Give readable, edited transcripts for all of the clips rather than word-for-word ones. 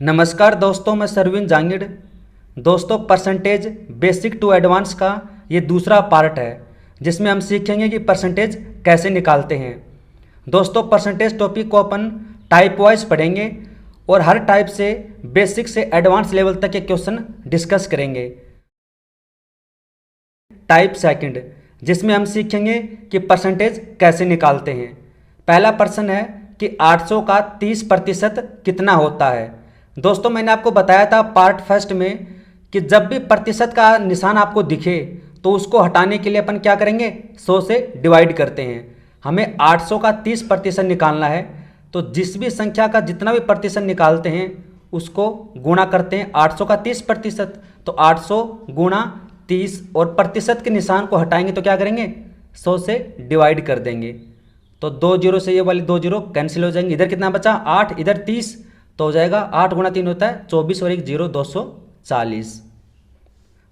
नमस्कार दोस्तों, मैं सरविन जांगिड़। दोस्तों, परसेंटेज बेसिक टू एडवांस का ये दूसरा पार्ट है जिसमें हम सीखेंगे कि परसेंटेज कैसे निकालते हैं। दोस्तों, परसेंटेज टॉपिक को अपन टाइप वाइज पढ़ेंगे और हर टाइप से बेसिक से एडवांस लेवल तक के क्वेश्चन डिस्कस करेंगे। टाइप सेकंड, जिसमें हम सीखेंगे कि परसेंटेज कैसे निकालते हैं। पहला प्रश्न है कि 800 का 30% कितना होता है। दोस्तों, मैंने आपको बताया था पार्ट फर्स्ट में कि जब भी प्रतिशत का निशान आपको दिखे तो उसको हटाने के लिए अपन क्या करेंगे, 100 से डिवाइड करते हैं। हमें 800 का 30% निकालना है तो जिस भी संख्या का जितना भी प्रतिशत निकालते हैं उसको गुणा करते हैं 800 का 30%। तो 800 गुणा 30 और प्रतिशत के निशान को हटाएंगे तो क्या करेंगे, 100 से डिवाइड कर देंगे। तो 2 जीरो से ये वाली 2 जीरो कैंसिल हो जाएंगे। इधर कितना बचा, 8, इधर 30, तो हो जाएगा 8 गुणा 3 होता है 24 और 1 जीरो 240।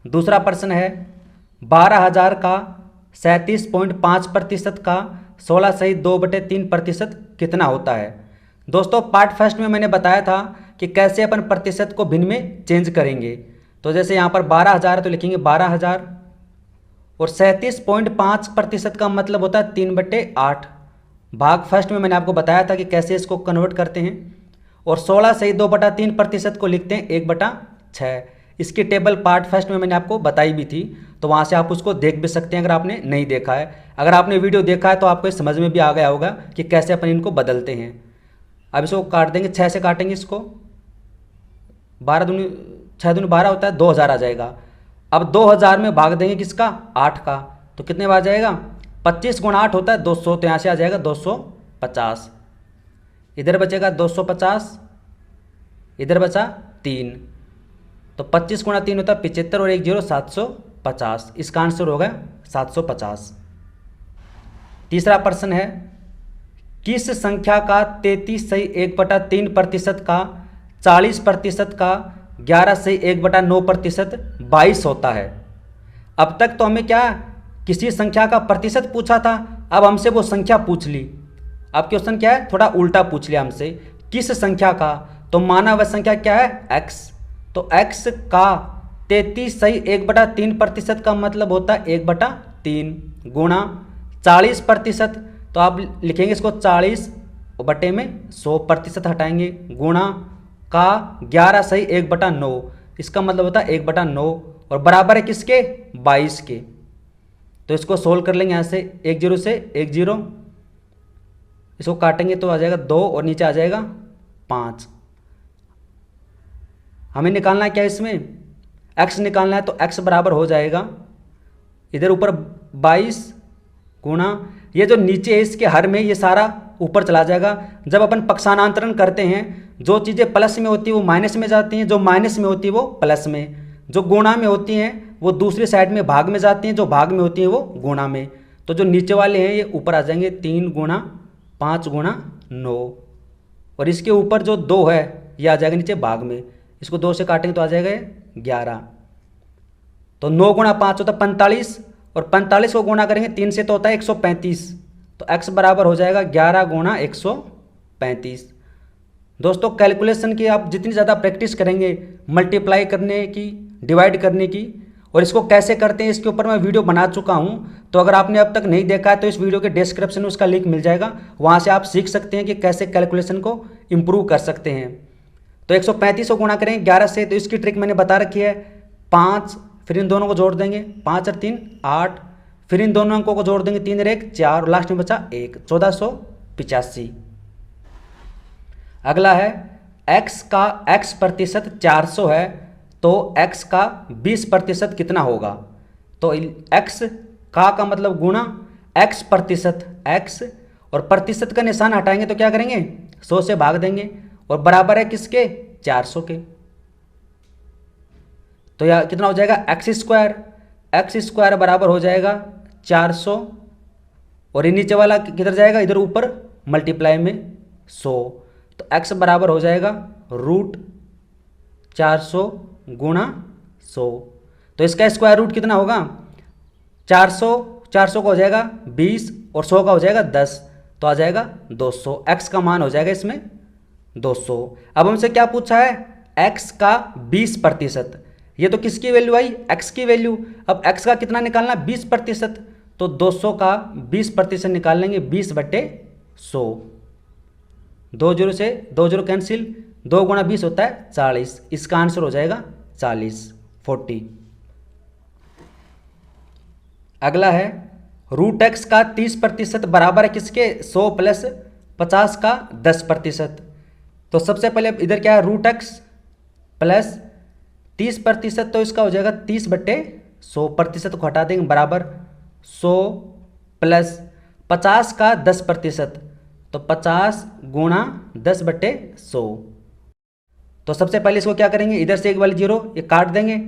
दूसरा प्रश्न है 12,000 का 37.5% का 16 सही 2/3% कितना होता है। दोस्तों, पार्ट फर्स्ट में मैंने बताया था कि कैसे अपन प्रतिशत को भिन्न में चेंज करेंगे। तो जैसे यहाँ पर 12,000 है तो लिखेंगे 12,000 और 37.5% का मतलब होता है 3/8। भाग फर्स्ट में मैंने आपको बताया था कि कैसे इसको कन्वर्ट करते हैं। और 16 सही 2/3% को लिखते हैं 1/6। इसकी टेबल पार्ट फर्स्ट में मैंने आपको बताई भी थी, तो वहाँ से आप उसको देख भी सकते हैं अगर आपने नहीं देखा है। अगर आपने वीडियो देखा है तो आपको समझ में भी आ गया होगा कि कैसे अपन इनको बदलते हैं। अब इसको काट देंगे, 6 से काटेंगे इसको, 6 दूनी 12 होता है, 2,000 आ जाएगा। अब 2,000 में भाग देंगे किसका, 8 का, तो कितने में आ जाएगा, 25 गुणा 8 होता है 200, तो यहाँ से आ जाएगा 250। इधर बचेगा 250, इधर बचा 3, तो 25 गुणा 3 होता है 75 और 1 जीरो 750। इसका आंसर होगा 750। तीसरा प्रश्न है किस संख्या का 33 सही 1/3% का 40% का 11 सही 1/9% 22 होता है। अब तक तो हमें क्या किसी संख्या का प्रतिशत पूछा था, अब हमसे वो संख्या पूछ ली। अब क्वेश्चन क्या है, थोड़ा उल्टा पूछ लिया हमसे, किस संख्या का, तो माना वह संख्या क्या है, x। तो x का 33 सही 1/3% का मतलब होता है 1/3 गुणा 40%, तो आप लिखेंगे इसको 40 बटे में 100% हटाएंगे, गुणा का 11 सही 1/9, इसका मतलब होता है 1/9 और बराबर है किसके, 22 के। तो इसको सोल्व कर लेंगे, यहाँ से 1 जीरो से 1 जीरो, इसको काटेंगे तो आ जाएगा 2 और नीचे आ जाएगा 5। हमें निकालना है क्या, इसमें x निकालना है, तो x बराबर हो जाएगा इधर ऊपर 22 गुणा ये जो नीचे है इसके हर में ये सारा ऊपर चला जाएगा। जब अपन पक्षांतरण करते हैं जो चीज़ें प्लस में होती है वो माइनस में जाती हैं, जो माइनस में होती है वो प्लस में, जो गुणा में होती हैं वो दूसरी साइड में भाग में जाती हैं, जो भाग में होती हैं वो गुणा में। तो जो नीचे वाले हैं ये ऊपर आ जाएंगे 3 गुणा 5 गुणा 9 और इसके ऊपर जो 2 है ये आ जाएगा नीचे भाग में, इसको 2 से काटेंगे तो आ जाएगा 11। तो 9 गुणा 5 होता है 45 और 45 को गुणा करेंगे 3 से तो होता है 135, तो x बराबर हो जाएगा 11 गुणा 135। दोस्तों, कैलकुलेशन की आप जितनी ज़्यादा प्रैक्टिस करेंगे मल्टीप्लाई करने की, डिवाइड करने की, और इसको कैसे करते हैं इसके ऊपर मैं वीडियो बना चुका हूँ। तो अगर आपने अब तक नहीं देखा है तो इस वीडियो के डिस्क्रिप्शन में उसका लिंक मिल जाएगा, वहाँ से आप सीख सकते हैं कि कैसे कैलकुलेशन को इम्प्रूव कर सकते हैं। तो 135 को गुणा करें 11 से, तो इसकी ट्रिक मैंने बता रखी है। 5, फिर इन दोनों को जोड़ देंगे, 5 और 3 8, फिर इन दोनों अंकों को जोड़ देंगे, 3 और 1 4 और लास्ट में बचा 1, 1485। अगला है x का x प्रतिशत 400 है तो x का 20% कितना होगा। तो x का मतलब गुणा x प्रतिशत x और प्रतिशत का निशान हटाएंगे तो क्या करेंगे, 100 से भाग देंगे और बराबर है किसके, 400 के। तो यह कितना हो जाएगा, x स्क्वायर बराबर हो जाएगा 400 और ये नीचे वाला किधर जाएगा, इधर ऊपर मल्टीप्लाई में 100, तो x बराबर हो जाएगा √400 गुणा 100। तो इसका स्क्वायर रूट कितना होगा, 400 का हो जाएगा 20 और 100 का हो जाएगा 10, तो आ जाएगा 200। x का मान हो जाएगा इसमें 200। अब हमसे क्या पूछा है, x का 20%। ये तो किसकी वैल्यू आई, x की वैल्यू। अब x का कितना निकालना, 20%, तो 200 का 20% निकाल लेंगे, 20/100। 2 0 से 2 0 कैंसिल, 2 गुणा 20 होता है 40। इसका आंसर हो जाएगा 40। अगला है √x का 30% बराबर है किसके, 100 प्लस 50 का 10%। तो सबसे पहले इधर क्या है, √x प्लस 30%, तो इसका हो जाएगा 30/100। प्रतिशत को हटा देंगे, बराबर 100 प्लस 50 का 10%, तो 50 गुणा 10/100। तो सबसे पहले इसको क्या करेंगे, इधर से एक वाली जीरो ये काट देंगे,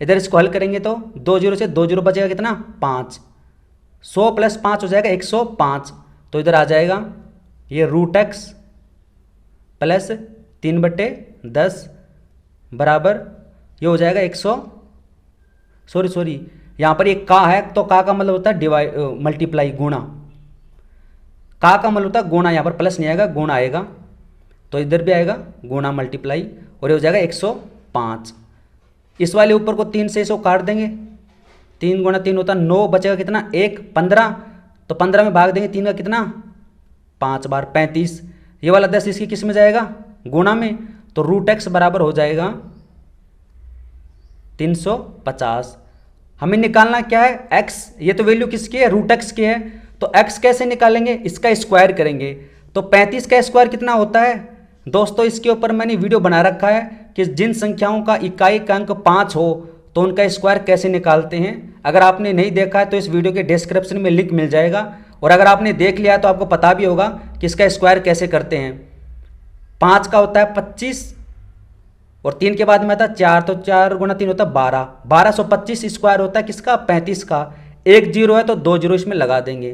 इधर इसको हल करेंगे तो 2 0 से 2 0 बचेगा कितना, 5। 100 प्लस 5 हो जाएगा 105। तो इधर आ जाएगा ये √x प्लस 3/10 बराबर ये हो जाएगा 100, सॉरी यहाँ पर ये का है, तो का मतलब होता है मल्टीप्लाई, गुणा। का मतलब होता है गुणा, यहाँ पर प्लस नहीं आएगा, गुणा आएगा। तो इधर भी आएगा गुणा मल्टीप्लाई, और ये हो जाएगा 105। इस वाले ऊपर को 3 से इसको काट देंगे, 3 गुणा 3 होता है 9, बचेगा कितना 1, 15। तो 15 में भाग देंगे 3 का कितना, 5 बार 35। ये वाला 10 इसकी किस में जाएगा, गुणा में। तो √x बराबर हो जाएगा 350। हमें निकालना क्या है, x। ये तो वैल्यू किसकी है, √x की है। तो x कैसे निकालेंगे, इसका स्क्वायर करेंगे। तो 35 का स्क्वायर कितना होता है दोस्तों, इसके ऊपर मैंने वीडियो बना रखा है कि जिन संख्याओं का इकाई का अंक 5 हो तो उनका स्क्वायर कैसे निकालते हैं। अगर आपने नहीं देखा है तो इस वीडियो के डिस्क्रिप्शन में लिंक मिल जाएगा, और अगर आपने देख लिया तो आपको पता भी होगा कि इसका स्क्वायर कैसे करते हैं। 5 का होता है 25, और 3 के बाद में आता है 4, तो 4 गुणा 3 होता है 12। 1225 स्क्वायर होता है किसका, 35 का। 1 0 है तो 2 0 इसमें लगा देंगे,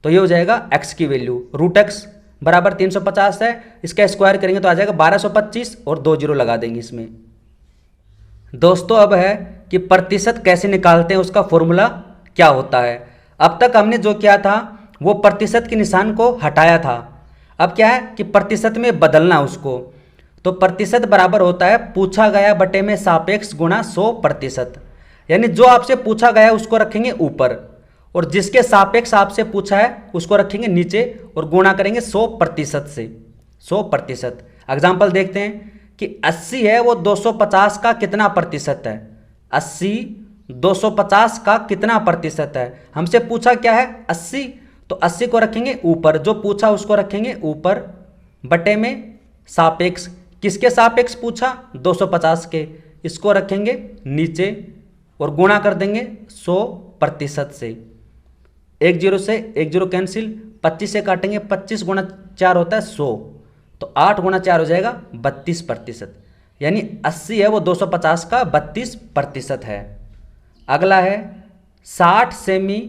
तो ये हो जाएगा x की वैल्यू। √x बराबर 350 है, इसका स्क्वायर करेंगे तो आ जाएगा 1225, और 2 0 लगा देंगे इसमें। दोस्तों अब है कि प्रतिशत कैसे निकालते हैं, उसका फॉर्मूला क्या होता है। अब तक हमने जो किया था वो प्रतिशत के निशान को हटाया था, अब क्या है कि प्रतिशत में बदलना उसको। तो प्रतिशत बराबर होता है पूछा गया बटे में सापेक्ष गुणा 100%। यानी जो आपसे पूछा गया उसको रखेंगे ऊपर, और जिसके सापेक्ष आपसे पूछा है उसको रखेंगे नीचे, और गुणा करेंगे 100% से। 100%। एग्जाम्पल देखते हैं कि 80 है वो 250 का कितना प्रतिशत है। 80 250 का कितना प्रतिशत है। हमसे पूछा क्या है 80, तो 80 को रखेंगे ऊपर, जो पूछा उसको रखेंगे ऊपर, बटे में सापेक्ष। किसके सापेक्ष पूछा, 250 के, इसको रखेंगे नीचे, और गुणा कर देंगे 100% से। 1 0 से 1 0 कैंसिल, 25 से काटेंगे, 25 गुणा 4 होता है 100, तो 8 गुणा 4 हो जाएगा 32%। यानी 80 है वो 250 का 32% है। अगला है 60 सेमी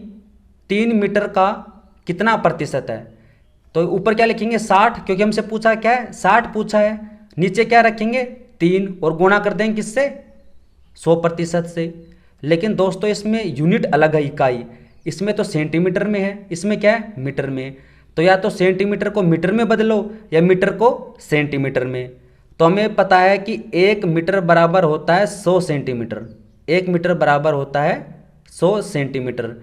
3 मीटर का कितना प्रतिशत है। तो ऊपर क्या लिखेंगे 60, क्योंकि हमसे पूछा क्या है 60 पूछा है। नीचे क्या रखेंगे 3, और गुणा कर देंगे किससे, 100% से। लेकिन दोस्तों इसमें यूनिट अलग है, इकाई। इसमें तो सेंटीमीटर में है, इसमें क्या है मीटर में। तो या तो सेंटीमीटर को मीटर में बदलो या मीटर को सेंटीमीटर में। तो हमें पता है कि 1 मीटर बराबर होता है 100 सेंटीमीटर। 1 मीटर बराबर होता है 100 सेंटीमीटर।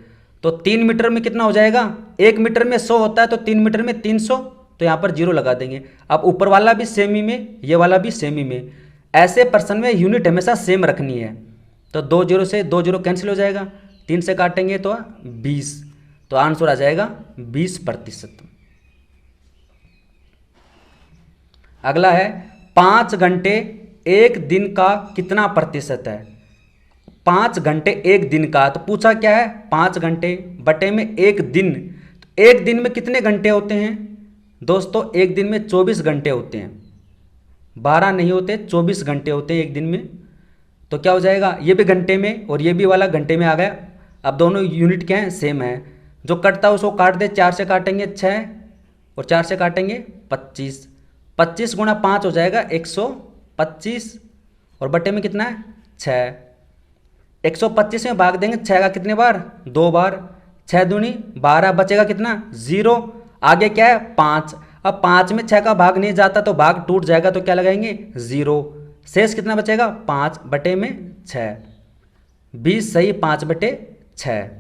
तो 3 मीटर में कितना हो जाएगा, 1 मीटर में 100 होता है, तो 3 मीटर में 300, तो यहाँ पर 0 लगा देंगे। अब ऊपर वाला भी सेमी में, ये वाला भी सेमी में। ऐसे प्रश्न में यूनिट हमेशा सेम रखनी है। तो 2 0 से 2 0 कैंसिल हो जाएगा, 3 से काटेंगे तो 20, तो आंसर आ जाएगा 20%। अगला है 5 घंटे 1 दिन का कितना प्रतिशत है। 5 घंटे 1 दिन का, तो पूछा क्या है 5 घंटे बटे में 1 दिन। तो 1 दिन में कितने घंटे होते हैं दोस्तों, 1 दिन में 24 घंटे होते हैं, 12 नहीं होते, 24 घंटे होते हैं 1 दिन में। तो क्या हो जाएगा, ये भी घंटे में और ये भी वाला घंटे में आ गया। अब दोनों यूनिट क्या हैं, सेम है। जो कटता है उसको काट दे, 4 से काटेंगे 6, और 4 से काटेंगे 25। 25 गुणा 5 हो जाएगा 125, और बटे में कितना है 6। 125 में भाग देंगे 6 का कितने बार, 2 बार। 6 दूनी 12, बचेगा कितना 0। आगे क्या है 5। अब 5 में 6 का भाग नहीं जाता तो भाग टूट जाएगा, तो क्या लगाएंगे 0। शेष कितना बचेगा 5/6। 20 सही 5/6।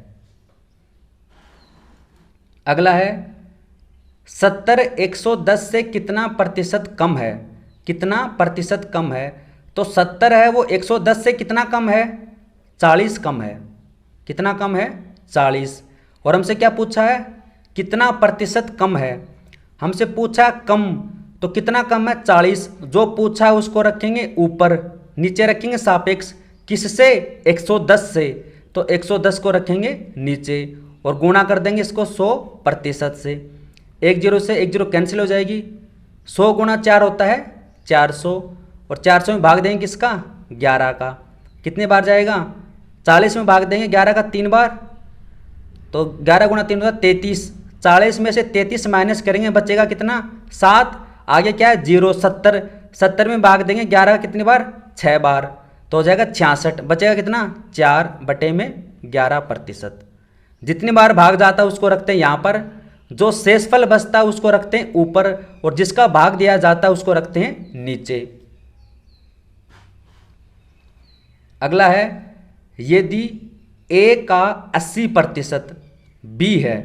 अगला है 70 110 से कितना प्रतिशत कम है। कितना प्रतिशत कम है, तो 70 है वो 110 से कितना कम है, 40 कम है। कितना कम है, 40। और हमसे क्या पूछा है, कितना प्रतिशत कम है। हमसे पूछा कम, तो कितना कम है, 40। जो पूछा है उसको रखेंगे ऊपर, नीचे रखेंगे सापेक्ष। किससे, 110 से, तो 110 को रखेंगे नीचे और गुणा कर देंगे इसको 100% से। 1 0 से 1 0 कैंसिल हो जाएगी। 100 गुणा 4 होता है 400, और 400 में भाग देंगे किसका, 11 का। कितने बार जाएगा, 40 में भाग देंगे 11 का 3 बार, तो 11 गुणा 3 होता है 33। 40 में से 33 माइनस करेंगे, बचेगा कितना, 7। आगे क्या है 0, 70। 70 में भाग देंगे 11 का कितनी बार, 6 बार, तो हो जाएगा 66। बचेगा कितना, 4/11%। जितनी बार भाग जाता है उसको रखते हैं यहाँ पर, जो शेषफल बचता है उसको रखते हैं ऊपर, और जिसका भाग दिया जाता है उसको रखते हैं नीचे। अगला है यदि A का 80% B है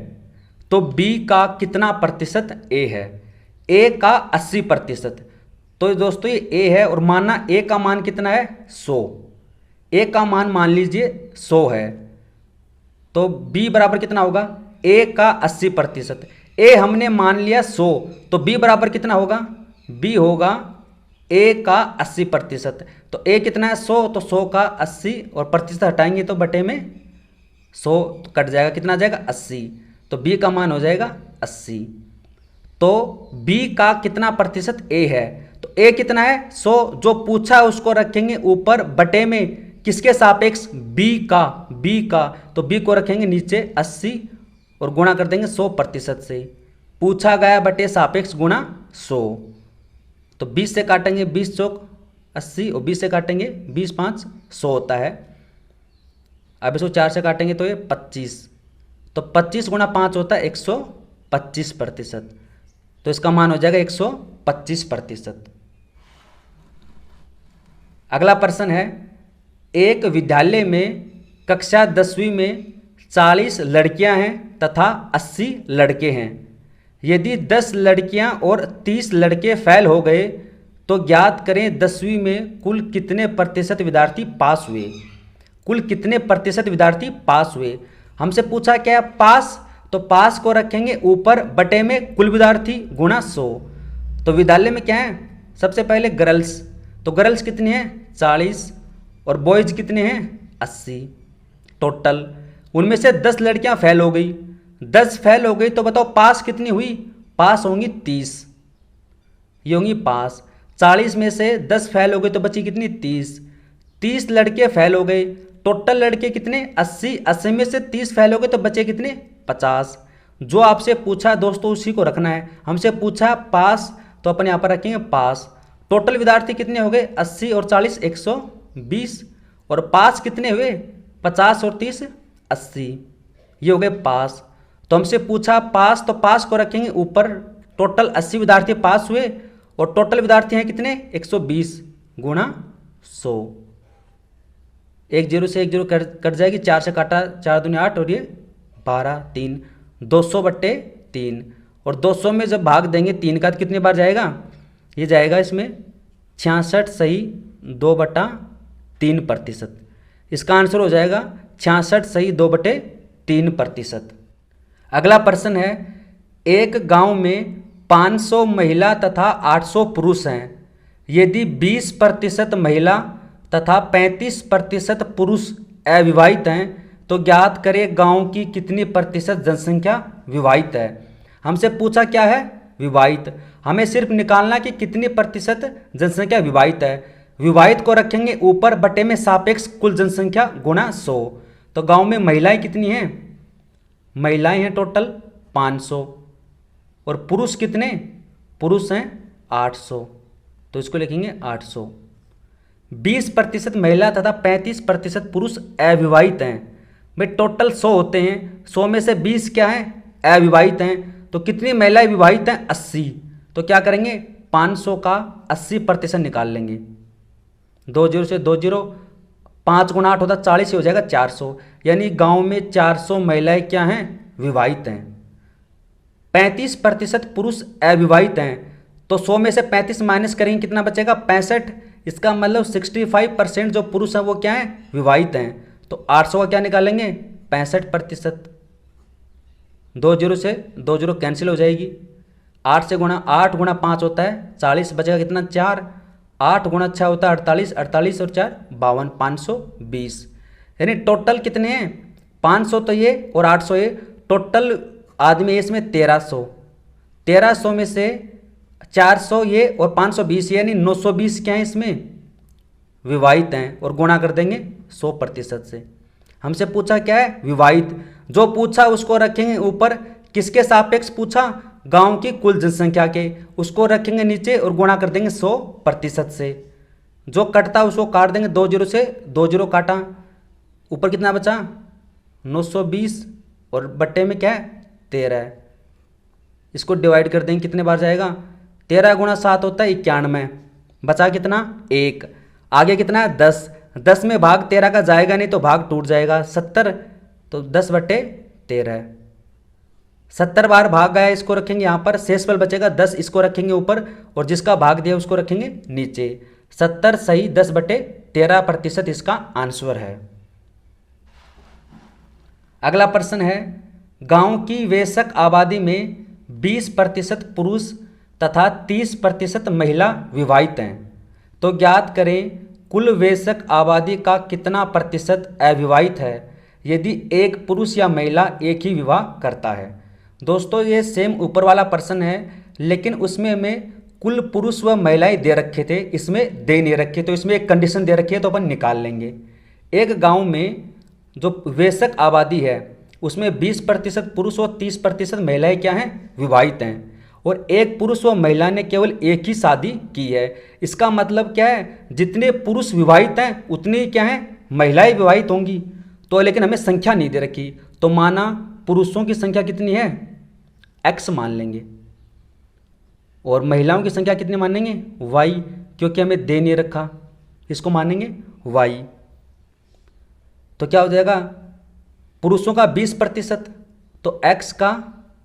तो B का कितना प्रतिशत A है। A का 80%, तो दोस्तों ये A है और मानना A का मान कितना है, 100। A का मान मान लीजिए 100 है, तो B बराबर कितना होगा, A का 80%। A हमने मान लिया 100, तो B बराबर कितना होगा, B होगा A का 80%। तो A कितना है 100, तो 100 का 80 और प्रतिशत हटाएंगे तो बटे में 100 कट जाएगा, कितना आ जाएगा 80, तो B का मान हो जाएगा 80। तो B का कितना प्रतिशत A है, तो A कितना है 100, जो पूछा है उसको रखेंगे ऊपर, बटे में किसके सापेक्ष, B का, तो B को रखेंगे नीचे 80 और गुणा कर देंगे 100% से। पूछा गया बटे सापेक्ष गुणा 100, तो 20 से काटेंगे 20 चौक 80 और 20 से काटेंगे 20 5 100 होता है। अब इसको 4 से काटेंगे तो ये 25, तो 25 गुणा 5 होता है 125%, तो इसका मान हो जाएगा 125%। अगला प्रश्न है, एक विद्यालय में कक्षा 10वीं में 40 लड़कियां हैं तथा 80 लड़के हैं। यदि 10 लड़कियां और 30 लड़के फेल हो गए तो ज्ञात करें 10वीं में कुल कितने प्रतिशत विद्यार्थी पास हुए। कुल कितने प्रतिशत विद्यार्थी पास हुए। हमसे पूछा क्या है, पास, तो पास को रखेंगे ऊपर, बटे में कुल विद्यार्थी गुणा 100। तो विद्यालय में क्या है, सबसे पहले गर्ल्स, तो गर्ल्स कितनी है 40 और बॉयज कितने हैं 80 टोटल। उनमें से 10 लड़कियां फेल हो गई, 10 फेल हो गई, तो बताओ पास कितनी हुई, पास होंगी 30, ये होंगी पास। 40 में से 10 फेल हो गई तो बची कितनी 30, 30 लड़के फेल हो गए, टोटल लड़के कितने 80, 80 में से 30 फेल हो गए तो बचे कितने 50। जो आपसे पूछा दोस्तों उसी को रखना है। हमसे पूछा पास, तो अपन यहाँ पर रखेंगे पास। टोटल विद्यार्थी कितने हो गए 80 और 40 120, और पास कितने हुए 50 और 30 80, ये हो गए पास। तो हमसे पूछा पास, तो पास को रखेंगे ऊपर, टोटल 80 विद्यार्थी पास हुए और टोटल विद्यार्थी हैं कितने 120 गुणा 100। 1 0 से 1 0 कट जाएगी, 4 से काटा 4 दूनी 8 और ये 12 3 200/3, और 200 में जब भाग देंगे 3 का तो कितनी बार जाएगा, ये जाएगा इसमें 66 सही 2/3%। इसका आंसर हो जाएगा 66 सही 2/3%। अगला प्रश्न है, एक गांव में 500 महिला तथा 800 पुरुष हैं। यदि 20% महिला तथा 35% पुरुष अविवाहित हैं तो ज्ञात करें गांव की कितनी प्रतिशत जनसंख्या विवाहित है। हमसे पूछा क्या है, विवाहित। हमें सिर्फ निकालना कि कितनी प्रतिशत जनसंख्या विवाहित है। विवाहित को रखेंगे ऊपर, बटे में सापेक्ष कुल जनसंख्या गुणा 100। तो गांव में महिलाएं कितनी हैं, महिलाएं हैं टोटल 500 और पुरुष कितने, पुरुष हैं 800, तो इसको लिखेंगे 800। 20% महिला तथा 35% पुरुष अविवाहित हैं। भाई टोटल 100 होते हैं, 100 में से 20 क्या हैं अविवाहित हैं, तो कितनी महिलाएं विवाहित हैं 80। तो क्या करेंगे 500 का 80% निकाल लेंगे, दो जीरो से दो जीरो, 5 गुना 8 होता है 40, ही हो जाएगा 400। यानी गांव में 400 महिलाएं क्या हैं, विवाहित हैं। 35% पुरुष अविवाहित हैं। तो 100 में से 35 माइनस करेंगे कितना बचेगा, 65। इसका मतलब 65% जो पुरुष हैं वो क्या हैं, विवाहित हैं। तो 800 का क्या निकालेंगे, 65%। 2 जीरो से 2 जीरो कैंसिल हो जाएगी। 8 गुणा 5 होता है 40, बचेगा कितना, 4। 8 गुणा 6 होता है 48, 48 और 4 52, 520। यानी टोटल कितने हैं, 500 तो ये और 800 ये, टोटल आदमी है इसमें 1300। 1300 में से 400 ये और 520 यानी 920 क्या है इसमें, विवाहित हैं। और गुणा कर देंगे 100% से। हमसे पूछा क्या है, विवाहित। जो पूछा उसको रखेंगे ऊपर, किसके सापेक्ष पूछा, गांव की कुल जनसंख्या के, उसको रखेंगे नीचे और गुणा कर देंगे 100% से। जो कटता उसको काट देंगे, 2 जीरो से 2 जीरो काटा, ऊपर कितना बचा 920 और बट्टे में क्या है 13। इसको डिवाइड कर देंगे, कितने बार जाएगा, 13 गुणा 7 होता है 91, बचा कितना 1। आगे कितना है 10, 10 में भाग 13 का जाएगा नहीं तो भाग टूट जाएगा 70, तो 10/13। 70 बार भाग गया, इसको रखेंगे यहाँ पर, शेषफल बचेगा 10, इसको रखेंगे ऊपर और जिसका भाग दिया उसको रखेंगे नीचे। 70 सही 10/13% इसका आंसर है। अगला प्रश्न है, गांव की वयस्क आबादी में 20% पुरुष तथा 30% महिला विवाहित हैं। तो ज्ञात करें कुल वयस्क आबादी का कितना प्रतिशत अविवाहित है यदि एक पुरुष या महिला एक ही विवाह करता है। दोस्तों ये सेम ऊपर वाला प्रश्न है, लेकिन उसमें हमें कुल पुरुष व महिलाएं दे रखे थे, इसमें दे नहीं रखे, तो इसमें एक कंडीशन दे रखी है तो अपन निकाल लेंगे। एक गांव में जो वयस्क आबादी है उसमें 20% पुरुष और 30% महिलाएं क्या हैं, विवाहित हैं। और एक पुरुष व महिला ने केवल एक ही शादी की है। इसका मतलब क्या है, जितने पुरुष विवाहित हैं उतनी क्या हैं, महिलाएं विवाहित होंगी। तो लेकिन हमें संख्या नहीं दे रखी, तो माना पुरुषों की संख्या कितनी है, x मान लेंगे, और महिलाओं की संख्या कितनी मानेंगे, y, क्योंकि हमें दे नहीं रखा, इसको मानेंगे y। तो क्या हो जाएगा, पुरुषों का 20% तो x का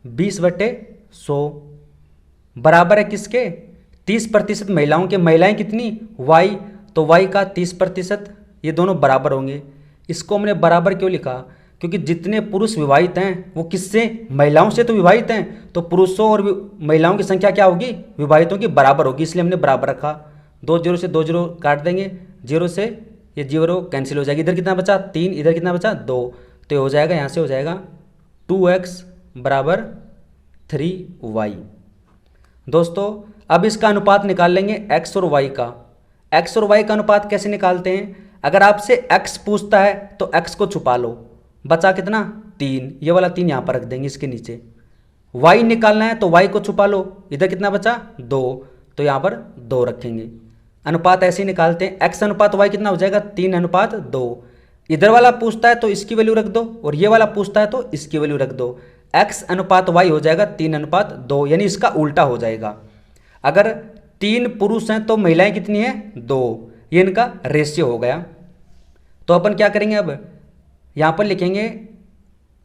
20/100 बराबर है किसके, 30% महिलाओं के। महिलाएं कितनी, y, तो y का 30%, ये दोनों बराबर होंगे। इसको हमने बराबर क्यों लिखा, क्योंकि जितने पुरुष विवाहित हैं वो किससे, महिलाओं से तो विवाहित हैं, तो पुरुषों और महिलाओं की संख्या क्या होगी, विवाहितों की बराबर होगी, इसलिए हमने बराबर रखा। 2 जीरो से 2 जीरो काट देंगे, 0 से ये 0 कैंसिल हो जाएगी। इधर कितना बचा 3, इधर कितना बचा 2, तो हो जाएगा, यहाँ से हो जाएगा 2x बराबर 3y। दोस्तों अब इसका अनुपात निकाल लेंगे x और y का। x और y का अनुपात कैसे निकालते हैं, अगर आपसे x पूछता है तो x को छुपा लो, बचा कितना 3, ये वाला 3 यहाँ पर रख देंगे इसके नीचे। y निकालना है तो y को छुपा लो, इधर कितना बचा 2, तो यहाँ पर 2 रखेंगे। अनुपात ऐसे ही निकालते हैं, x अनुपात y कितना हो जाएगा 3:2। इधर वाला पूछता है तो इसकी वैल्यू रख दो, और ये वाला पूछता है तो इसकी वैल्यू रख दो। x अनुपात y हो जाएगा 3:2, यानी इसका उल्टा हो जाएगा। अगर 3 पुरुष हैं तो महिलाएं कितनी हैं 2, ये इनका रेशियो हो गया। तो अपन क्या करेंगे, अब यहाँ पर लिखेंगे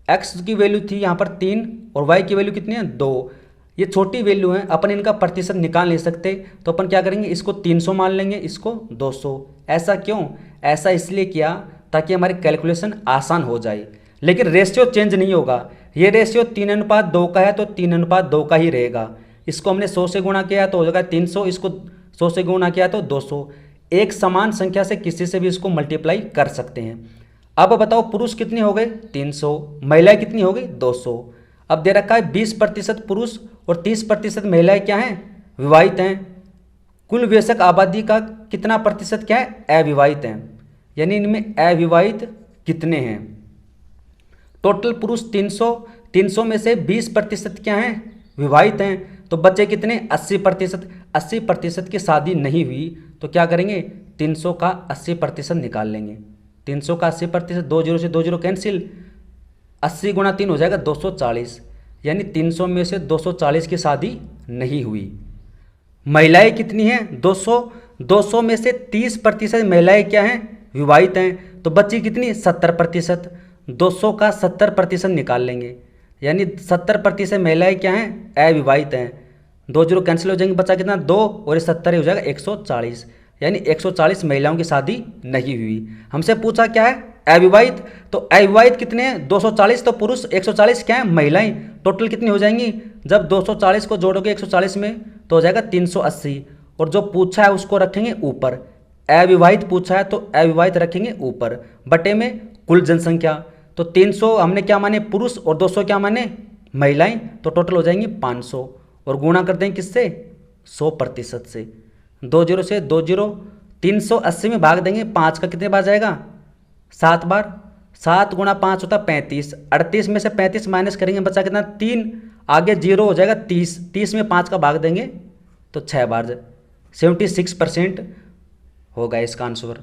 x की वैल्यू थी यहाँ पर 3 और y की वैल्यू कितनी है 2, ये छोटी वैल्यू है, अपन इनका प्रतिशत निकाल नहीं सकते, तो अपन क्या करेंगे, इसको 300 मान लेंगे, इसको 200। ऐसा क्यों, ऐसा इसलिए किया ताकि हमारी कैलकुलेशन आसान हो जाए, लेकिन रेशियो चेंज नहीं होगा। ये रेशियो 3:2 का है तो 3:2 का ही रहेगा। इसको हमने 100 से गुणा किया तो हो जाएगा 300, इसको 100 से गुणा किया तो 200। एक समान संख्या से किसी से भी इसको मल्टीप्लाई कर सकते हैं। अब बताओ पुरुष कितने हो गए 300, महिलाएं कितनी हो गई 200। अब दे रखा है 20% पुरुष और 30% महिलाएं क्या हैं, विवाहित हैं। कुल वयस्क आबादी का कितना प्रतिशत क्या है, अविवाहित हैं, यानी इनमें अविवाहित कितने हैं। टोटल पुरुष 300, 300 में से 20% क्या हैं, विवाहित हैं, तो बच्चे कितने 80%। 80% की शादी नहीं हुई तो क्या करेंगे, 300 का 80% निकाल लेंगे। 300 का 80%, 2 जीरो से 2 जीरो कैंसिल, 80 गुणा 3 हो जाएगा 240, यानी 300 में से 240 की शादी नहीं हुई। महिलाएं कितनी हैं 200, 200 में से 30% महिलाएं क्या हैं, विवाहित हैं, तो बच्ची कितनी 70%। 200 का 70% निकाल लेंगे, यानी 70% महिलाएं क्या हैं, अविवाहित हैं। 2 जीरो कैंसिल हो जाएंगे, बचा कितना 2, और ये 70 हो जाएगा 140, यानी 140 महिलाओं की शादी नहीं हुई। हमसे पूछा क्या है, अविवाहित, तो अविवाहित कितने हैं 240, तो पुरुष 140 क्या है, महिलाएं। टोटल कितनी हो जाएंगी, जब 240 को जोड़ोगे 140 में तो हो जाएगा 380, और जो पूछा है उसको रखेंगे ऊपर। अविवाहित पूछा है तो अविवाहित रखेंगे ऊपर, बटे में कुल जनसंख्या। तो 300 हमने क्या माने, पुरुष, और 200 क्या माने, महिलाएं, तो टोटल हो जाएंगी 500, और गुणा कर देंगे किससे, 100% से। 2 जीरो से 2 जीरो, 380 में भाग देंगे 5 का कितने बार जाएगा, 7 बार। 7 गुणा 5 होता 35, 38 में से 35 माइनस करेंगे, बचा कितना 3, आगे 0 हो जाएगा 30, 30 में 5 का भाग देंगे तो 6 बार, 76% होगा इसका आंसर।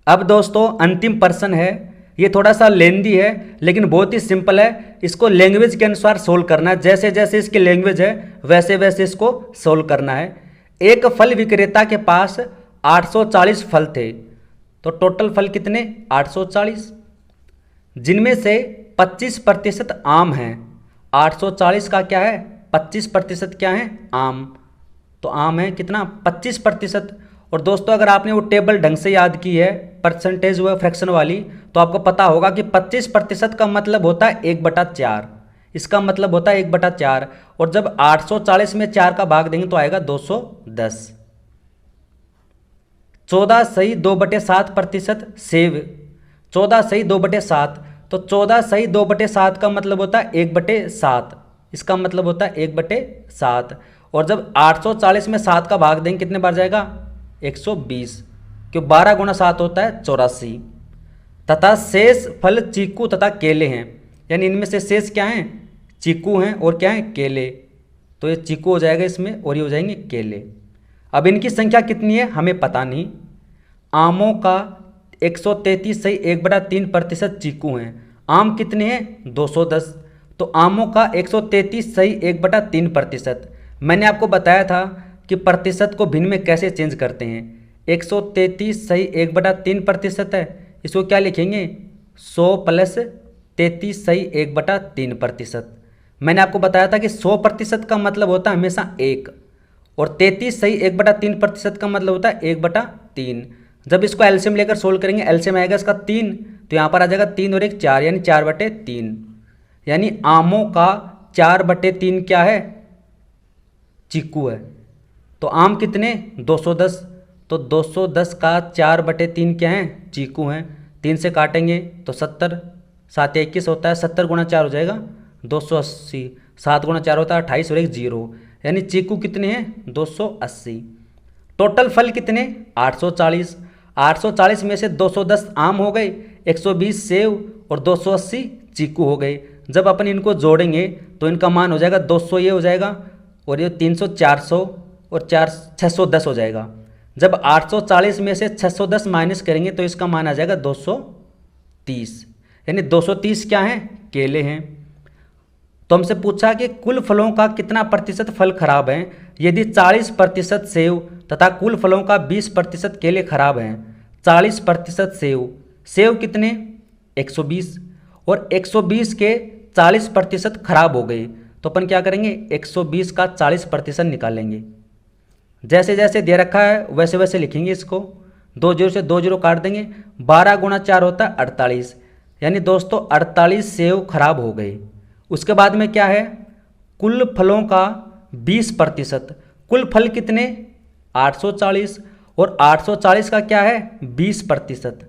अब दोस्तों अंतिम प्रश्न है, ये थोड़ा सा लेंदी है लेकिन बहुत ही सिंपल है। इसको लैंग्वेज के अनुसार सोल्व करना है, जैसे जैसे इसकी लैंग्वेज है वैसे वैसे इसको सोल्व करना है। एक फल विक्रेता के पास 840 फल थे, तो टोटल फल कितने 840, जिनमें से 25% आम हैं। 840 का क्या है, 25% क्या है, आम। तो आम है कितना 25%। और दोस्तों अगर आपने वो टेबल ढंग से याद की है, परसेंटेज व फ्रैक्शन वाली, तो आपको पता होगा कि 25% का मतलब होता है 1/4, इसका मतलब होता है 1/4, और जब 840 में 4 का भाग देंगे तो आएगा 210। 14 सही 2/7% सेव, 14 सही 2/7, तो 14 सही 2/7 का मतलब होता है 1/7, इसका मतलब होता है 1/7, और जब 840 में 7 का भाग देंगे कितने बार जाएगा 120, क्यों 12 गुणा 7 होता है 84। तथा शेष फल चीकू तथा केले हैं, यानी इनमें से शेष क्या हैं, चीकू हैं और क्या हैं, केले। तो ये चीकू हो जाएगा इसमें और ये हो जाएंगे केले। अब इनकी संख्या कितनी है हमें पता नहीं। आमों का 133 सही 1/3% चीकू हैं। आम कितने हैं 210, तो आमों का 133 सही 1/3%। मैंने आपको बताया था कि प्रतिशत को भिन्न में कैसे चेंज करते हैं। 133 सही 1/3% है, इसको क्या लिखेंगे 100 प्लस 33 सही 1/3%। मैंने आपको बताया था कि 100% का मतलब होता है हमेशा 1, और 33 सही 1/3% का मतलब होता है 1/3। जब इसको एलसीएम लेकर सोल्व करेंगे, एलसीएम आएगा इसका 3, तो यहाँ पर आ जाएगा 3 और 1 4, यानी 4/3, यानी आमों का 4/3 क्या है, चीकू है। तो आम कितने 210, तो 210 का 4/3 क्या है, चीकू हैं। 3 से काटेंगे तो 70, 7 या 21 होता है, 70 गुणा 4 हो जाएगा 280, 7 गुणा 4 होता है 28 और 1 0, यानी चीकू कितने हैं 280। टोटल फल कितने 840, 840 में से 210 आम हो गए, 120 सेव और 280 चीकू हो गए। जब अपन इनको जोड़ेंगे तो इनका मान हो जाएगा 200 ये हो जाएगा, और ये 300 400 और 4 610 हो जाएगा। जब 840 में से 610 माइनस करेंगे तो इसका मान आ जाएगा 230, यानी 230 क्या हैं, केले हैं। तो हमसे पूछा कि कुल फलों का कितना प्रतिशत फल खराब हैं। यदि 40% सेव तथा कुल फलों का 20% केले खराब हैं। 40% सेव, सेव कितने 120, और 120 के 40% खराब हो गए, तो अपन क्या करेंगे 120 का 40% निकालेंगे। जैसे जैसे दे रखा है वैसे वैसे लिखेंगे इसको। 2 जीरो से 2 जीरो काट देंगे, 12 गुणा 4 होता है 48, यानी दोस्तों 48 सेव खराब हो गए। उसके बाद में क्या है, कुल फलों का 20%, कुल फल कितने 840, और 840 का क्या है 20%,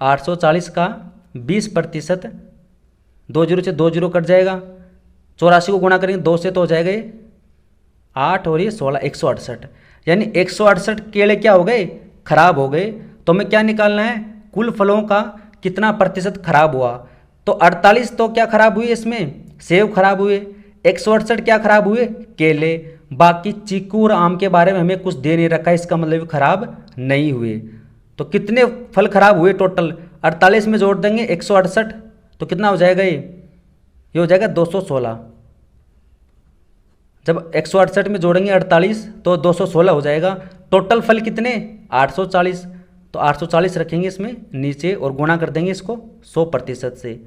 840 का 20%। 2 जीरो से 2 जीरो कट जाएगा, 84 को गुणा करेंगे 2 से तो हो जाएगा ये 8 और ये 16, 168, यानी 168 केले क्या हो गए खराब हो गए। तो हमें क्या निकालना है, कुल फलों का कितना प्रतिशत खराब हुआ। तो 48 तो क्या खराब हुए, इसमें सेब खराब हुए, 168 क्या खराब हुए, केले। बाकी चीकू और आम के बारे में हमें कुछ दे नहीं रखा है, इसका मतलब खराब नहीं हुए। तो कितने फल खराब हुए टोटल, 48 में जोड़ देंगे 168, तो कितना हो जाएगा ये हो जाएगा 216। जब 168 में जोड़ेंगे 48 तो 216 हो जाएगा। टोटल फल कितने 840, तो 840 रखेंगे इसमें नीचे और गुणा कर देंगे इसको 100% से।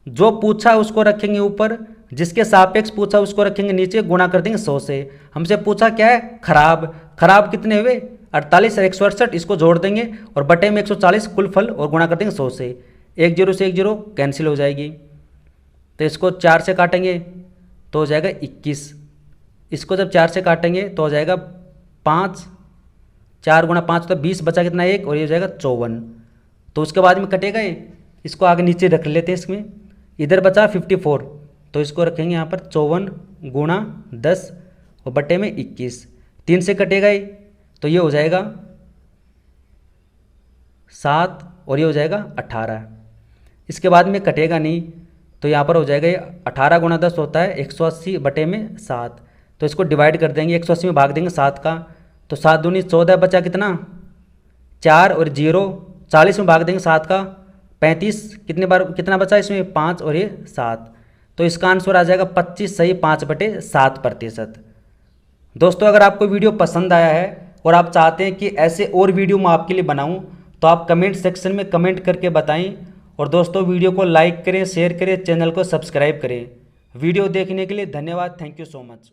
जो पूछा उसको रखेंगे ऊपर, जिसके सापेक्ष पूछा उसको रखेंगे नीचे, गुणा कर देंगे 100 से। हमसे पूछा क्या है खराब, खराब कितने हुए 48 और 168, इसको जोड़ देंगे और बटे में 140 कुल फल और गुणा कर देंगे 100 से। 1 0 से 1 0 कैंसिल हो जाएगी, तो इसको 4 से काटेंगे तो हो जाएगा 21। इसको जब 4 से काटेंगे तो हो जाएगा 5, 4 गुणा 5 तो 20, बचा कितना 1, और ये हो जाएगा 54। तो उसके बाद में कटेगा ये, इसको आगे नीचे रख लेते हैं। इसमें इधर बचा 54, तो इसको रखेंगे यहाँ पर 54 गुणा 10 और बटे में 21। 3 से कटेगा ये, तो ये हो जाएगा 7 और ये हो जाएगा 18। इसके बाद में कटेगा नहीं, तो यहाँ पर हो जाएगा ये 18 गुणा 10 होता है 180 बटे में 7, तो इसको डिवाइड कर देंगे, 180 में भाग देंगे 7 का, तो 7 दूनी 14, बचा कितना 4 और 0, 40 में भाग देंगे 7 का 35, कितने बार कितना बचा इसमें 5 और ये 7, तो इसका आंसर आ जाएगा 25 सही 5/7%। दोस्तों अगर आपको वीडियो पसंद आया है और आप चाहते हैं कि ऐसे और वीडियो मैं आपके लिए बनाऊं, तो आप कमेंट सेक्शन में कमेंट करके बताएं। और दोस्तों वीडियो को लाइक करें, शेयर करें, चैनल को सब्सक्राइब करें। वीडियो देखने के लिए धन्यवाद। Thank you so much.